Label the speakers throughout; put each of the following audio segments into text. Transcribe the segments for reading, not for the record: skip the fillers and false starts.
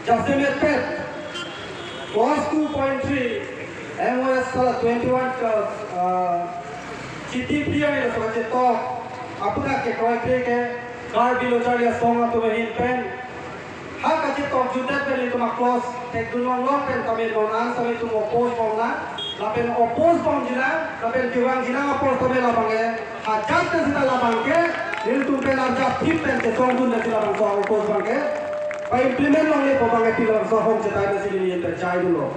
Speaker 1: Jasimet Pet was 2.3 MOS 21 City Priya ni sebagai top apa nak ke kau ke car bilo cari song atau main pen hak kacip top juta pen itu mak close tek dulu long pen kami donan kami itu oppose pon na lapen oppose pon jila lapen juang jila oppose kami lapang ke hajat ke sila lapang ke itu pen arja tip pen ke song dun sila lapang song oppose bang ke pa implement long le po bang ke pila song home cetai na sini ni tercai dulu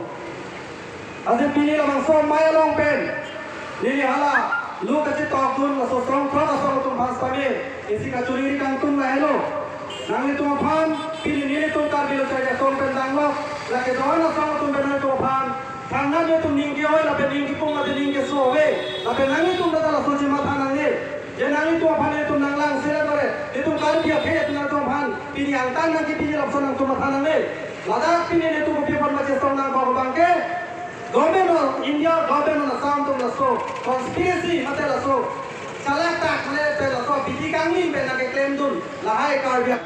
Speaker 1: asyik pilih lapang song maya long pen ini hala lu kacip top dun la so strong throw asal tu pas kami isi kacuri kang tum la hello nang itu apaan pilih ini tu car bilo cari song pen dang lo lagi doan asal tu pen itu apaan karena dia tu ninggi oi la pen ninggi pun ada ninggi so we la pen nang itu dah la so cima tanang ni je nang itu apaan itu nang lang sila kore itu car dia ke itu nang tu apaan pilih yang tanang ki pilih lapson nang cuma tanang ni ladak pilih itu kopi pun macam song nang bawa bangke Government of India, government of Assam tu lah so conspiracy mata lah so salah tak mata lah so biji kami pernah ke claim tu lahai karya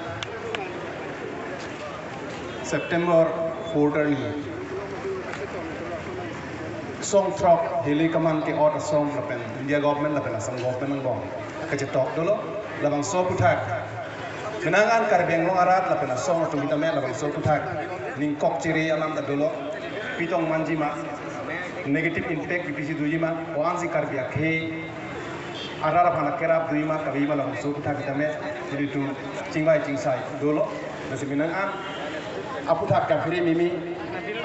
Speaker 2: September 14 ni song frog hili kaman ke order song lapen India government lapen Assam government nang kejetok dulu labang so putak kenangan karbeng long arat lapen song tu kita mel labang so putak ningkok ciri alam dah dulu pitong manji ma negative impact bipisi duji ma wan si karbia ke arara phana kerap duji ma kabi ma labang so putak kita me jadi tu cingbai cingsai dulu nasi minangan apu tak kafiri mimi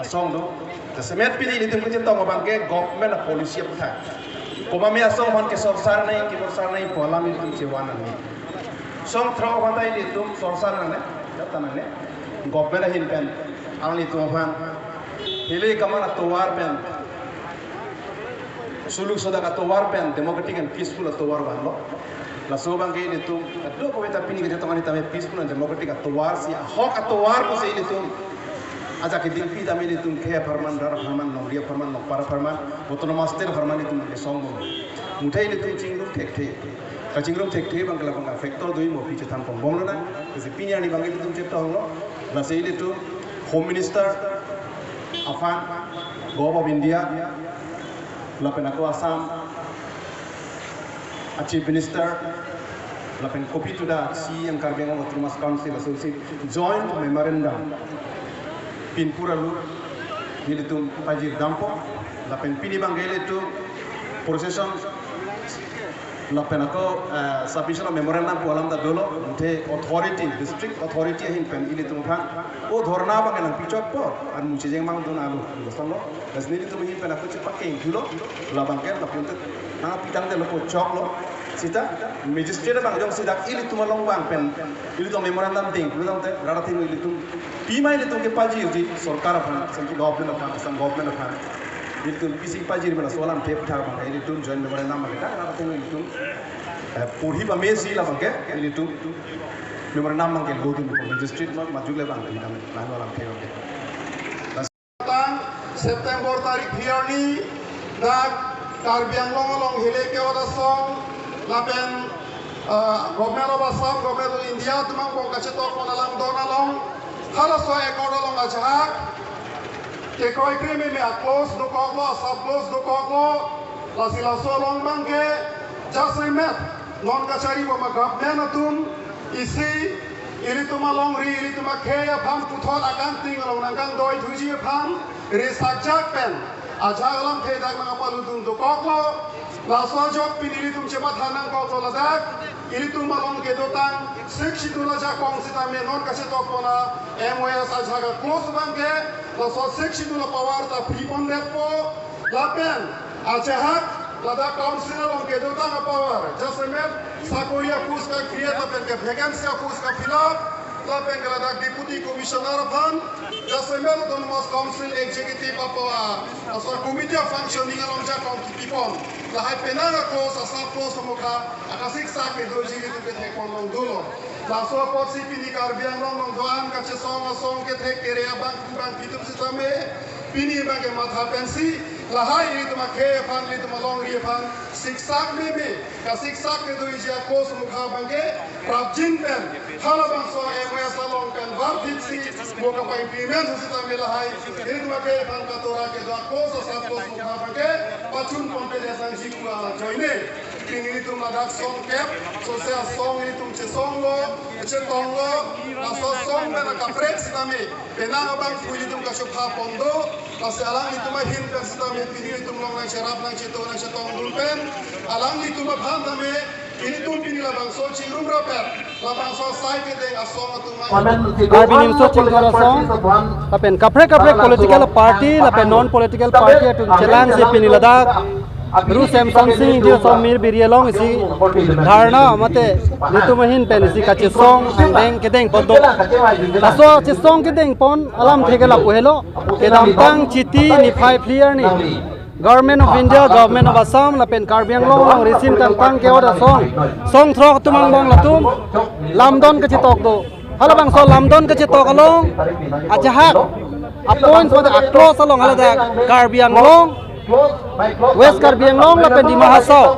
Speaker 2: asong do semet pili ni tu macam tong bangke government a policy apu tak koma me asong man ke sorsar nai ki sorsar nai pola mi tu cewana ni song throw banda ini tu sorsar nai jatan nai government hin pen ang ni tu fan hili kamana towar pen suluk soda ka towar pen democratic and peaceful towar ban lo la so bangke ini tu ado ko beta pini ke jatong ani tame peaceful and democratic towar si hok towar ko se ini tu aja ke dimpi tame ini tu ke farman dar farman no dia farman no para farman botono master farman itu ke songbo mutai ini tu cingrum tek tek ka cingrum tek tek bangkala bang factor doi mo piche tan pom bonglo na se pini ani bangke tu chepta holo la se ini tu home minister afan government of India lapen aku Assam chief minister lapen kopi tu dah si yang karbeng of Trumas Council Associate joint memorandum pin pura lu ini tu pajir dampo lapen pini banggele tu procession lapen aku submission memorandum pu alam da dolo te authority district authority hin pen ini tu kan o dhorna bangelang picok po an muci jeng mang dun alu song lo dasni tu hin pen aku cepak king dulu labang ken lapun tu na pitang de lo cok lo sita magistrate bang jong sidak ili tu malong bang pen ili tu memorandum ting lu tang te rara ting ili tu pima ili tu ke paji uji sarkar aphan sanki government aphan asam government aphan ili tu pisi paji bela solam te putha bang ili tu join memorandum bang ta rara ting ili tu purhi ba mesi la bang ke ili tu memorandum bang ke go tu magistrate ma majule bang kita lan walam te oke
Speaker 3: September tarik here ni dak karbiang long hile ke ora song lapen government of Assam government of India tumang ko kache to ko nalang dona long hala so e ko long ajak ke ko kreme me a close do ko lo sub close do ko lo la sila so long mangke just remet non kachari bo ma government atum isi ili tuma long ri ili tuma kheya pham puthol akan ting long nang doi thuji pham ri sakjak pen aja alam khe dak nang apalu tum do ko lo la so jok pinili tum chema thanang ko to ladak ili tum malong ke dotang sikshi tu la ja kong sita me non kache to kona MOS aja ga close bangke la so sikshi tu la power ta pripon net po la pen aja hak lada council long ke dotang power just met sakoria pus ka create la pen ke vacancy pus ka fill up la pen ke lada deputy commissioner phan just met autonomous council executive apa so committee of functioning along ja kong tipon la hai penanga close asa close moka akasik sa ke doji ke te kon long dolo la so pot si pini karbiang long doan ka che song ke the ke rea bang pitum sisteme pini bang ke matha pensi lahai ini tu makai pan ini tu malong ri pan siksak ni ka siksak ni tu isia kos mukha bangke rabjin pen hala bangso MOS along pen vardit si moka pa implement si ta lahai ini tu makai pan katora ke dua kos sat kos mukha bangke pachun kompenya sang jikwa joine ini tu madak song kep sosial song ini tu song lo tong lo aso song na kapret si tami penang abang kuili tu ka shopha pondo kasi alang itu mah hin kan sita me pini itu long lang syarab lang cito lang syatong dulpen alang itu mah bhan dame ini tu pini labang so cirum rapet labang so sai ke deng asong atu mah
Speaker 1: Carbin so chingkara song lapen kapre political party lapen non political party tu chelan se pini ladak ru Samsung sing dia som mir birialong isi dharna mate nitu mahin pen isi kache song andeng kedeng podo aso che song kedeng pon alam thegela pohelo kedam tang chiti ni phai clear ni Government of India, Government of Assam, lapen Karbi Anglong, resim tang ke oda song throk tumang bong latum, lamdon ke citok do, halabang so lamdon ke citok along, ajahak, appoint for the close along halada Karbi Anglong, West Karbi Anglong lapen di Mahasau,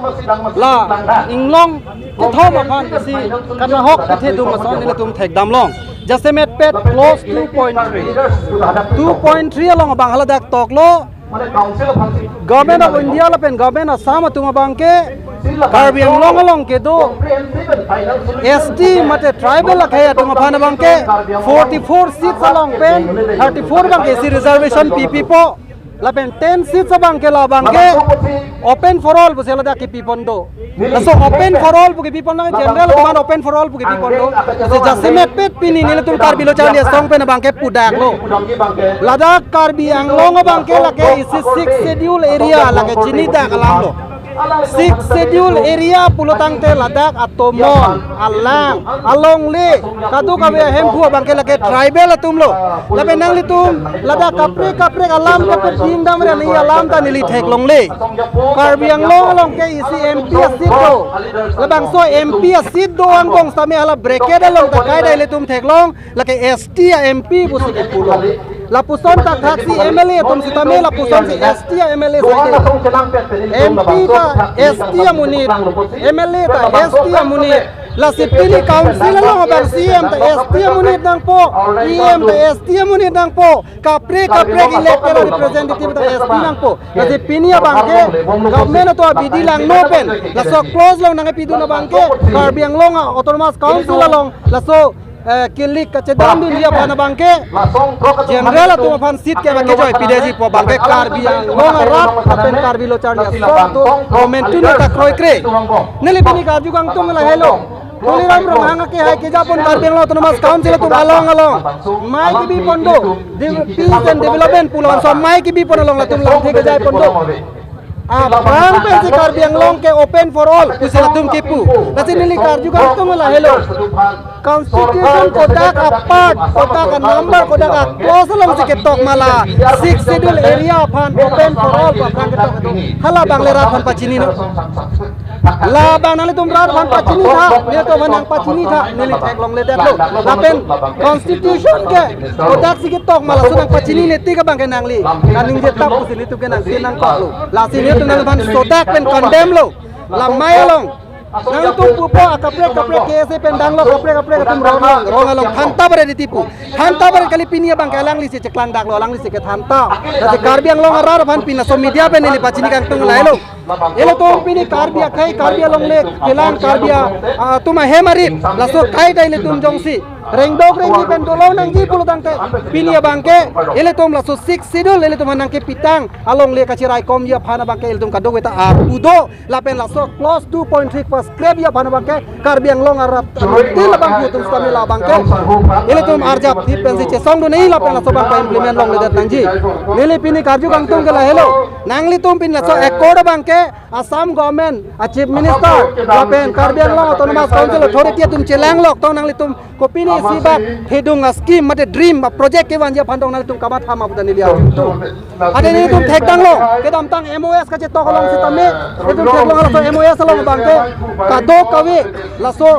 Speaker 1: la Inglong ke thom akan si karena hok ke thedum mason ni latum thek damlong, Jasemet pet close 2.3 along abang halada tok lo. Government of India lapen government Assam tunga bangke Karbi Anglong along ke do ST mate tribal lakhaya tunga phana bangke 44 seats along pen 34 bangke si reservation PP po lapen 10 seats bangke la bangke open for all busela da ki pipondo so open for all buki pipondo general command open for all buki pipondo se Jasemet pet pini nilatul Karbi lo chali song pen bangke pudak lo Ladakh Karbi Anglong bangke lake isi 6 schedule area lake chinita kalam lo 6 schedule area pulutang te Ladakh atomon alang along le kadu kawe hempu bangke lake tribal atum lo lape nang litum Ladakh kapre alam kape kingdom re ni alam ta nili thek long le Karbi Anglong along ke isi MP seat do labang so MP seat do angkong same hala bracket along ta kai dai litum thek long lake ST MP busi ke pulo lapuson ta thaksi MLA tum sitame lapuson si ST MLA sai MP ta ST munit MLA ta ST munit la sipili council lo abang CM ta ST munit nang po EM ta ST munit nang po kapre elected representative ta ST nang po la sipini bangke government to bidi lang no pen la so close long nang pidu na bangke Karbi Anglong autonomous council long la so kilik kacedam din dia pana bangke general tu fan seat ke bangke joy PDG po bangke Karbi Anglong rat apen Karbi lo charlia so tu momentu ta kroi kre neli bini kaju gang tung la hello Kuliram rong hanga ke hai ke japon Karbi Anglong autonomous council tu along mai ki bi pondo peace and development pulauan so mai ki bi pon along la tum lang ke jai pondo Bang pensi Karbi Anglong ke open for all kusila tum kipu nasi nili karju kan tum la hello constitution kodak apart kodak number kodak close long si ketok mala 6 schedule area pan open for all bang ketok hala bang le rat pan pachini no la bang nali tum rat pan pachini tha ne to manang pachini tha nili thek long le dak lo lapen constitution ke kodak si ketok mala sunang pachini neti ka bang ke nangli kaning je tap usili tu ke nang sinang ko lo la sini nang ban sodak pen condemn lo la mai long nang tu pupo kapre kese pen dang lo kapre tum rong along thanta bare ditipu thanta bare kali pinia bang kalang li se ceklang dak lo lang li se ke thanta na Karbi Anglong arar ban pina so media pen ni pachini kang tung lai lo elo to pini Karbi akai Karbi Anglong le kelang Karbi tuma hemarit la so kai dai le tum jongsi Rengdog rengi pen dolo nang ji pulu tangte pinia bangke ele tom la so 6 schedule ele tom nang ke pitang along le kacirai kom ya phana bangke ele tom kadog eta udo la pen la so close 2.3 pas club ya phana bangke Karbi Anglong arap til bang tum stami la bangke ele tom arjap thi pen si che song do nei la pen la so bang implement long le dat nang ji lele pini karju kang tum ke la hello nang li tum pin la so accord bangke Assam government chief minister la pen Karbi Anglong autonomous council authority tum chelang lok to nang li tum kopini sibat hedung scheme mate dream project ke wanja phandong nal tum kamat hama budan liya tu ade ni tum thek dang lo ke dam tang MOS ka che to kolong sitame tum thek long la so MOS long bangke ka do kawe la so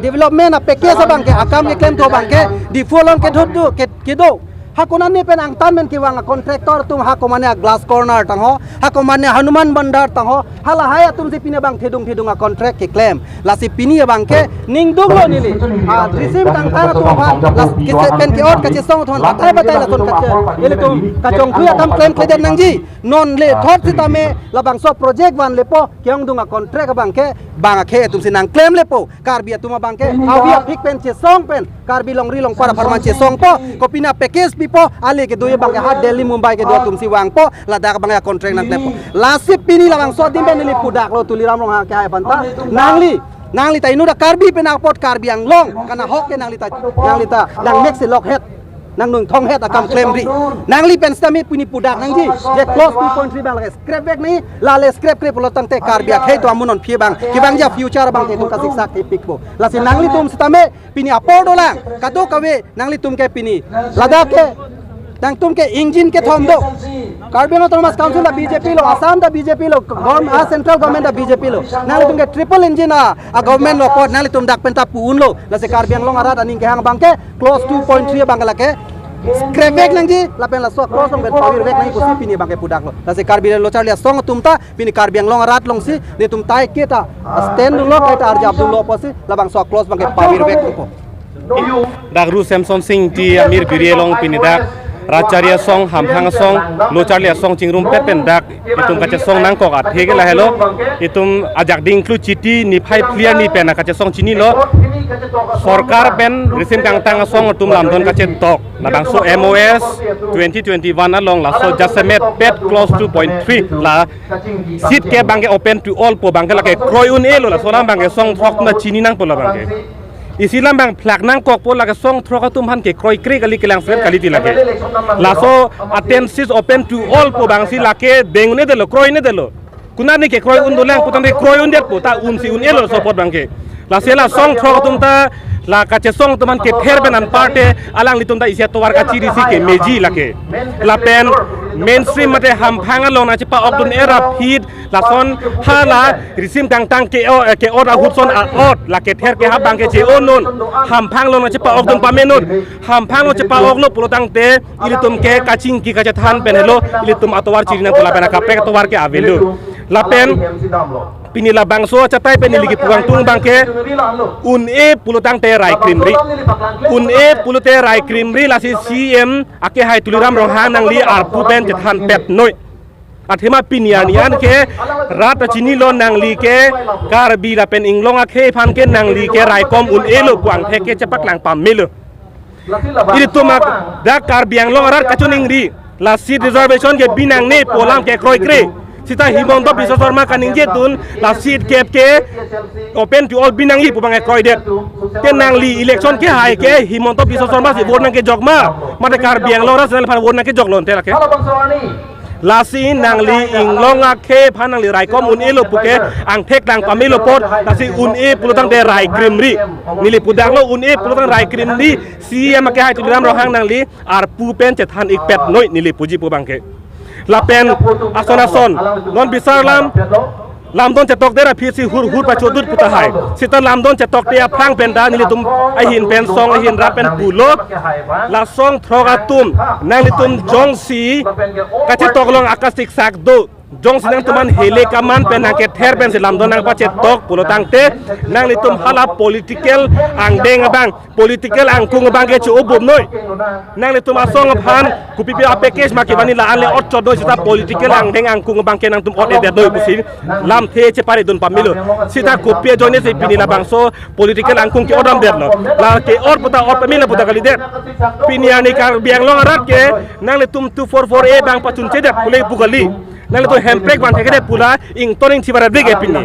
Speaker 1: development a package bangke akam ke claim to bangke di folong ke thodu ke do hakunan ni pen ang tan men kiwang kontraktor tum hakomania glass corner tang ho hakomania Hanuman Bandar tang ho halahaya tum si pinabang thedung a contract ki claim la si pini bang ke ningdung lo nili receive tang tan tu ha la kise pen ki ot kache song thon batai la ton kache ele tum kachong thuya tam claim kleden nang ji non le thot si tame la bang so project wan lepo kyong dunga contract bang ke bang khe tum si nang claim lepo karbia tuma bang ke awia phik pen che song pen karbi long ri long para farman che song po kopina package pipo ale ke doye bang ha Delhi Mumbai ke do tum si wang po la dak bang contract nang lepo la sip pini la bang so dim ben li pudak lo tuliram long ha kai banta nangli ta inu da karbi pen pot karbi ang long kana hok ke nangli ta dang mix lock head nang nung thong het akam claim ri nang li pen stami puni pudak nang ji je close 2.3 bang la scrap back ni la le scrap clip lo tang te karbia khei to amunon phi bang ki bang ja future bang te tum ka siksa ke pikbo la si nang li tum stame pini apodo lang kado kawe nang li tum ke pini lada ke nang tum ke engine ke thom do Karbi Autonomous Council da BJP lo Assam da BJP lo central government da BJP lo nang li tum ke triple engine a government lo pot nang li tum dak penta puun lo la se karbi ang long arat aning ke hang bang ke close 2.3 bang la ke scrap back nang ji lapen la so cross ong ben power back nang kusi pini bang ke pudak lo la se karbi lo charlia song tumta pini karbi ang long arat long si de tum tai ke ta stand lo kai ta arja abdul lo posi la bang so close bang ke power back ko
Speaker 4: dak ru Samson Singh ti Amir Birielong pini dak Racharia song hamhang song locharia song chingrum pen dak itum kache song nang kok at hege la hello itum ajak ding klu chiti ni phai clear ni pen kache song chini lo sarkar pen resim kang tang song tum lamdon kache tok la bang so MOS 2021 along la so jasemet pet close 2.3 la sit ke bang ke open to all po bang ke la ke kroi un elo la so lam bang ke song thok na chini nang po la bang ke isilam bang plak nang kok po laga song throka tum han ke kroi kri kali kelang set kali ti lage laso attensis open to all po bang si lake bengune de lo kroi ne de lo kunani ke kroi un do lang putan de kroi un det po ta un si un elo so pot bang ke la sela song throka tum ta la kache song tuman ke ther benan parte alang litum da isia towar ka chiri si ke meji lake la pen mainstream mate ham phanga long na chipa okdun era feed la son hala risim tang ke ora hutson a ot la ke ther ke ha bang ke che onon ham phang long na chipa okdun pamenon ham phang lo chipa okno pulotang te ilitum ke kaching ki kache than pen hello ilitum atowar chiri na tola pena ka pe towar ke avelu la pen pinila bangso chatai penili ki puang tung bangke un e pulutang te rai krimri un e pulute rai krimri la si CM ake hai tuliram rong hang nang li ar pu pen jethan pet noi athema pinianian ke rat chini lo nang li ke karbi la pen inglong ake phan ke nang li ke rai kom un e lo puang the ke chapak lang pam melo ini tumak da karbiang long rat kachuning ri la seat reservation ke binang ne polam ke kroi kre sita Himonto Biswa Sharma kaning jetun la seat cap ke open to all binangi pubang kroi det tenang li election ke hai ke Himonto Biswa Sharma si vote nang ke jogma mate karbiang lora sel phan vote nang ke joglon te la ke lasi nang li inglong ke phanang li rai kom un elo puke ang thek dang pamilo pot lasi un e pulutang de rai krimri nili pudak lo un e pulutang rai krimri CM ke hai tuliram rohang nang li ar pu pen chethan ik pet noi nili puji pubang ke lapen ason non bisar lamdon cetok dera phisi hur pachodut puta hai sita lamdon cetok te phang penda nili tum ai hin pen song ai hin ra pen bulot la song throga tum nang li tum jong si ka cetok long akasik sak do jong sinang tuman hele kaman pen ke ther pen si lamdon nang pa cetok pulotang te nang li tum hala political ang deng bang political ang kung bang ke chu obum noi nang li tum asong phan kupipi apekes makibani la ale ot chodoi sita political ang deng ang kung bang ke nang tum ot de doi pusin lam the che pare don pamilo sita kopia jone se pinila bangso political ang kung ke odam derlo la ke or puta or pamila puta kali der piniani kar biang long arat ke nang li tum 244A bang pachun che der pulai bugali nang li to hemprek ban theke de pula ing toring chibara de ke pinni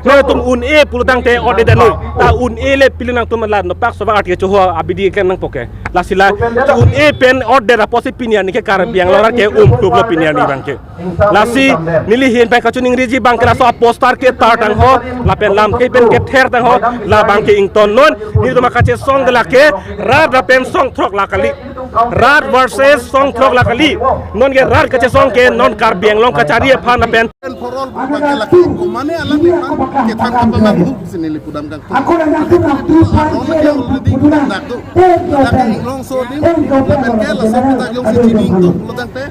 Speaker 4: nang tum un e pulutang te ode de noi ta un e le pilinang tum la no pak so ba ati cho abidi ken nang poke la sila un e pen ode ra posi piniani ke kar biang long arat ke tup lo piniani bang ke lasi nili hin pa kachuning riji bang kala so poster ke tar tang ho la pen lam ke pen ke ther tang ho la bang ke ing ton non ni to makache song de la ke rad la pen song throk la kali rad versus song throk la kali non ke rad kache song ke non kar biang long kachari phan la pen
Speaker 3: forol bukan ke laki ko mane alam ni ke tan ka pamang hu sinili pudam kang aku nak tu already dak tu
Speaker 2: long so ni lapen ke la sa ta yung si jining to lodang te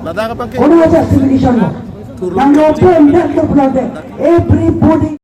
Speaker 2: lada ka pang ke
Speaker 5: Everybody